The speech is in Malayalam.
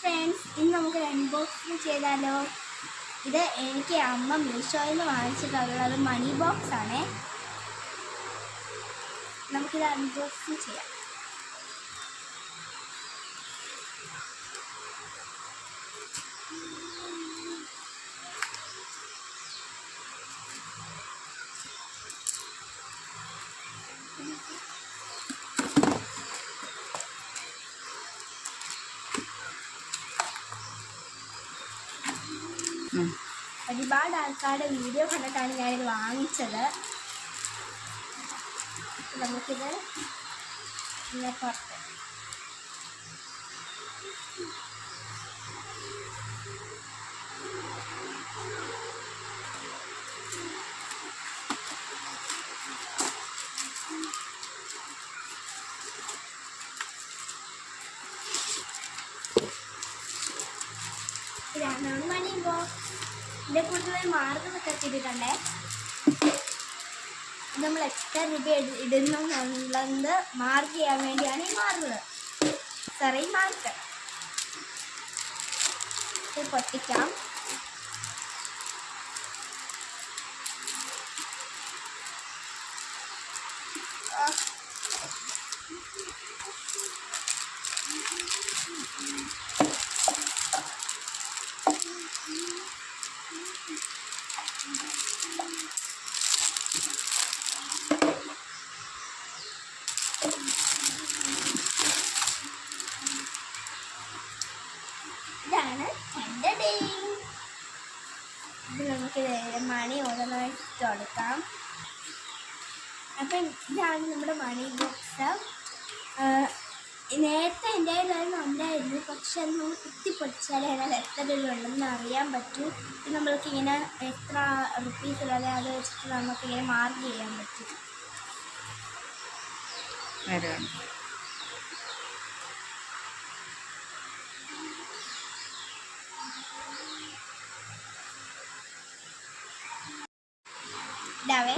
ഫ്രണ്ട്സ്, ഇന്ന് നമുക്കൊരു അൺബോക്സിങ് ചെയ്താലോ. ഇത് എനിക്ക് അമ്മ മീഷോയിൽ നിന്ന് വാങ്ങിച്ചിട്ടുള്ളത് മണി ബോക്സ് ആണ്. നമുക്കിത് അൺബോക്സിങ് ചെയ്യാം. ഒരുപാട് ആൾക്കാരുടെ വീഡിയോ കണ്ടിട്ടാണ് ഞാനിത് വാങ്ങിച്ചത്. നമുക്കിത് ഇങ്ങനെ പുറത്ത് ഇതാണ് മണി ബോക്സ്. ഇതിൻ്റെ കൂടുതൽ മാർക്കൊക്കെ ഇട്ടിട്ടുണ്ടേ. നമ്മൾ എക്സ്ട്രാ രൂപ ഇടുന്നുള്ളത് മാർക്ക് ചെയ്യാൻ വേണ്ടിയാണ് ഈ മാറുന്നത്. ചെറിയ മാർക്ക് ഇത് പൊട്ടിക്കാം. ഇതാണ് എൻ്റെ ഡേ. ഇത് നമുക്ക് മണി ഓരോന്നായിട്ട് കൊടുക്കാം. അപ്പം ഇതാണ് നമ്മുടെ മണി ബോക്സ്. നേരത്തെ എൻ്റെ കയ്യിൽ ഉണ്ടായിരുന്നു, പക്ഷെ അത് നമ്മൾ കുത്തിപ്പൊടിച്ചാലേ അതിനകത്ത് എത്ര രൂപ ഉണ്ടെന്ന് അറിയാൻ പറ്റൂ. നമ്മൾക്കിങ്ങനെ എത്ര റുപ്പീസ് ഉള്ളത് അത് വെച്ചിട്ട് നമുക്കിങ്ങനെ മാർക്ക് ചെയ്യാൻ പറ്റും. ഇതാവേ